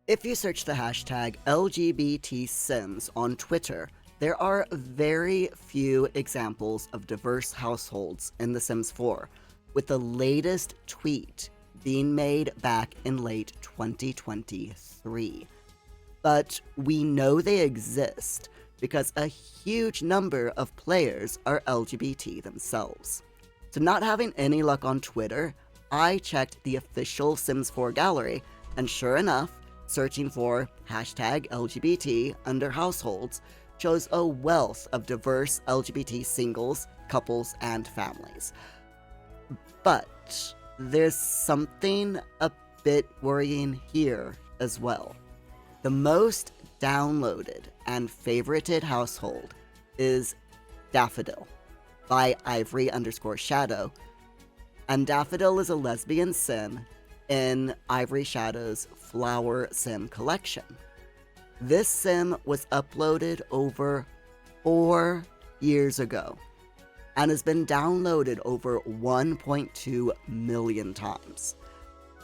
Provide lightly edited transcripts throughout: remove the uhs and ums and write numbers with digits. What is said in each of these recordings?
If you search the hashtag LGBT Sims on Twitter, there are very few examples of diverse households in The Sims 4, with the latest tweet being made back in late 2023. But we know they exist because a huge number of players are LGBT themselves. So not having any luck on Twitter, I checked the official Sims 4 gallery, and sure enough, searching for hashtag LGBT under households shows a wealth of diverse LGBT singles, couples, and families. But there's something a bit worrying here as well. The most downloaded and favorited household is Daffodil by Ivory_Shadow, and Daffodil is a lesbian sim in Ivory Shadow's Flower Sim collection. This sim was uploaded over 4 years ago and has been downloaded over 1.2 million times.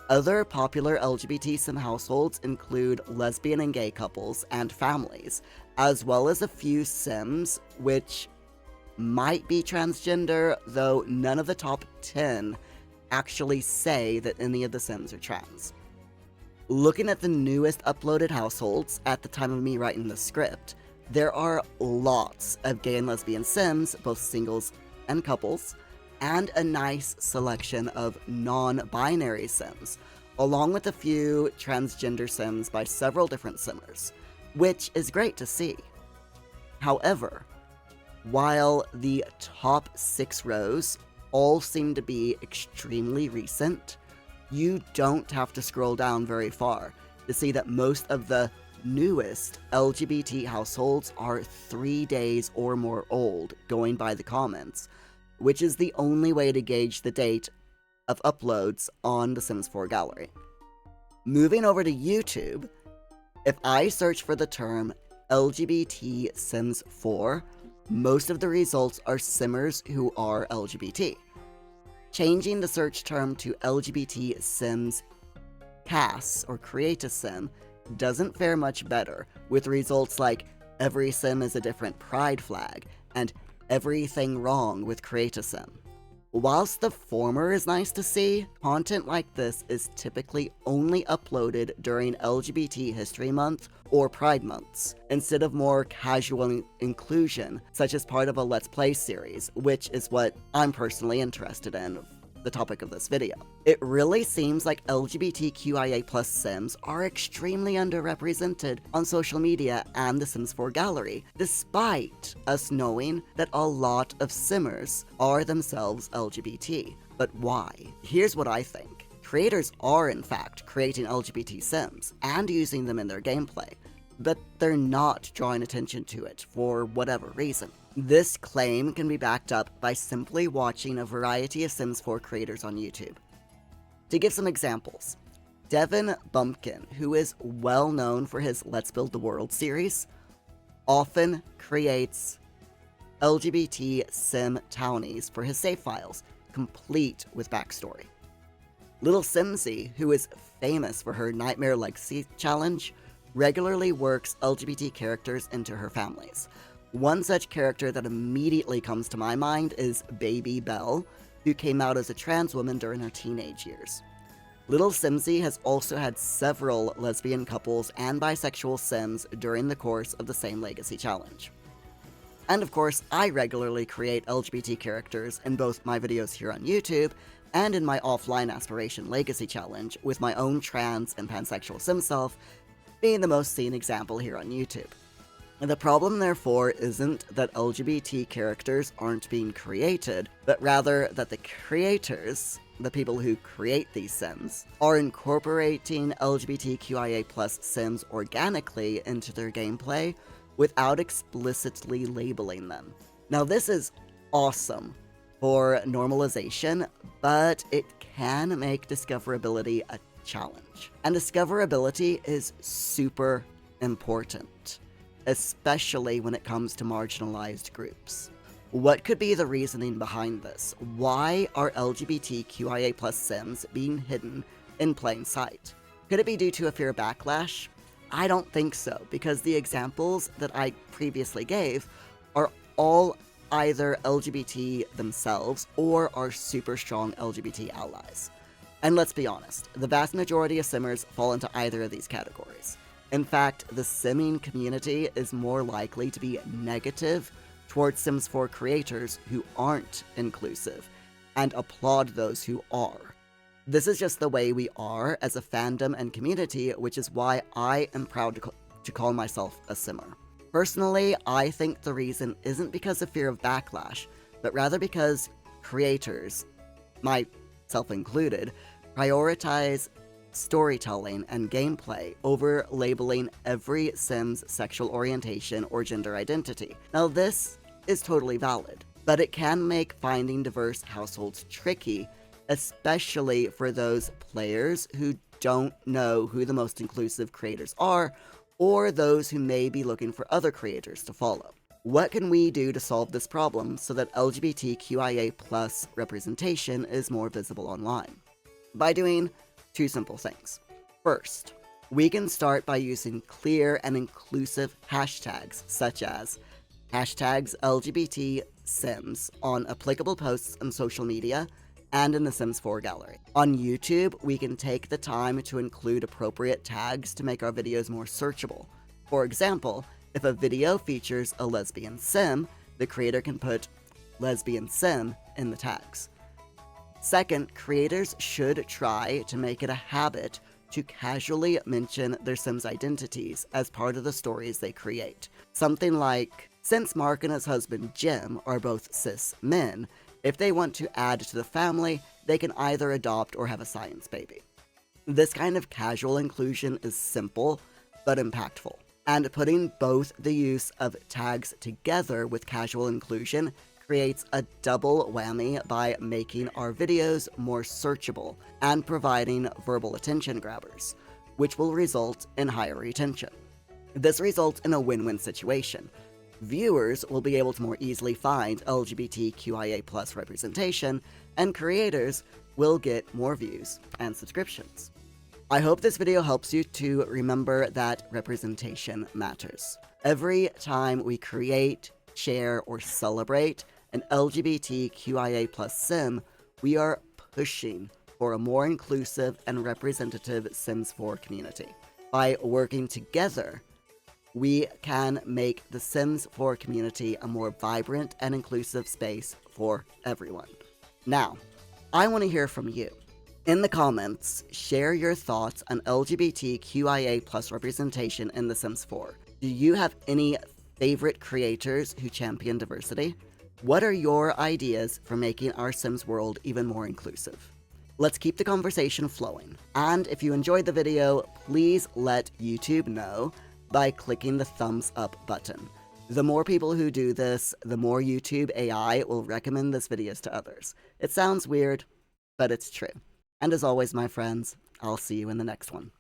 Other popular LGBT sim households include lesbian and gay couples and families, as well as a few sims which might be transgender, though none of the top 10 actually say that any of the sims are trans. Looking at the newest uploaded households at the time of me writing the script, there are lots of gay and lesbian sims, both singles and couples, and a nice selection of non-binary sims, along with a few transgender sims by several different simmers, which is great to see. However, while the top 6 rows all seem to be extremely recent, you don't have to scroll down very far to see that most of the newest LGBT households are 3 days or more old, going by the comments, which is the only way to gauge the date of uploads on the Sims 4 gallery. Moving over to YouTube, if I search for the term LGBT Sims 4, most of the results are simmers who are LGBT. Changing the search term to LGBT Sims CAS or Create a Sim doesn't fare much better, with results like every sim is a different pride flag and everything wrong with Create a Sim. Whilst the former is nice to see, content like this is typically only uploaded during LGBT History Month or Pride Months, instead of more casual inclusion, such as part of a Let's Play series, which is what I'm personally interested in, the topic of this video. It really seems like LGBTQIA+ Sims are extremely underrepresented on social media and the Sims 4 gallery, despite us knowing that a lot of simmers are themselves LGBT. But why? Here's what I think. Creators are in fact creating LGBT Sims and using them in their gameplay, but they're not drawing attention to it for whatever reason. This claim can be backed up by simply watching a variety of Sims 4 creators on YouTube. To give some examples, Devin Bumpkin, who is well known for his Let's Build the World series, often creates LGBT sim townies for his save files, complete with backstory. Little Simsy, who is famous for her Nightmare Legacy challenge, regularly works LGBT characters into her families. One such character that immediately comes to my mind is Baby Belle, who came out as a trans woman during her teenage years. Little Simsy has also had several lesbian couples and bisexual sims during the course of the same Legacy challenge. And of course, I regularly create LGBT characters in both my videos here on YouTube and in my offline Aspiration Legacy challenge, with my own trans and pansexual sim self being the most seen example here on YouTube. The problem, therefore, isn't that LGBT characters aren't being created, but rather that the creators, the people who create these sims, are incorporating LGBTQIA+ sims organically into their gameplay without explicitly labeling them. Now, this is awesome for normalization, but it can make discoverability a challenge. And discoverability is super important, especially when it comes to marginalized groups. What could be the reasoning behind this? Why are LGBTQIA+ sims being hidden in plain sight? Could it be due to a fear of backlash? I don't think so, because the examples that I previously gave are all either LGBT themselves or are super strong LGBT allies. And let's be honest, the vast majority of simmers fall into either of these categories. In fact, the simming community is more likely to be negative towards Sims 4 creators who aren't inclusive, and applaud those who are. This is just the way we are as a fandom and community, which is why I am proud to call myself a simmer. Personally, I think the reason isn't because of fear of backlash, but rather because creators, myself included, prioritize storytelling and gameplay over labeling every Sim's sexual orientation or gender identity. Now, this is totally valid, but it can make finding diverse households tricky, especially for those players who don't know who the most inclusive creators are, or those who may be looking for other creators to follow. What can we do to solve this problem so that LGBTQIA+ representation is more visible online? By doing two simple things. First, we can start by using clear and inclusive hashtags, such as hashtags LGBT Sims on applicable posts on social media and in the Sims 4 gallery. On YouTube, we can take the time to include appropriate tags to make our videos more searchable. For example, if a video features a lesbian sim, the creator can put lesbian sim in the tags. Second, creators should try to make it a habit to casually mention their Sims' identities as part of the stories they create. Something like, since Mark and his husband Jim are both cis men, if they want to add to the family, they can either adopt or have a science baby. This kind of casual inclusion is simple, but impactful. And putting both the use of tags together with casual inclusion creates a double whammy by making our videos more searchable and providing verbal attention grabbers, which will result in higher retention. This results in a win-win situation. Viewers will be able to more easily find LGBTQIA+ representation, and creators will get more views and subscriptions. I hope this video helps you to remember that representation matters. Every time we create, share, or celebrate an LGBTQIA+ sim, we are pushing for a more inclusive and representative Sims 4 community. By working together, we can make the Sims 4 community a more vibrant and inclusive space for everyone. Now, I want to hear from you. In the comments, share your thoughts on LGBTQIA+ representation in The Sims 4. Do you have any favorite creators who champion diversity? What are your ideas for making our Sims world even more inclusive? Let's keep the conversation flowing. And if you enjoyed the video, please let YouTube know by clicking the thumbs up button. The more people who do this, the more YouTube AI will recommend this videos to others. It sounds weird, but it's true. And as always, my friends, I'll see you in the next one.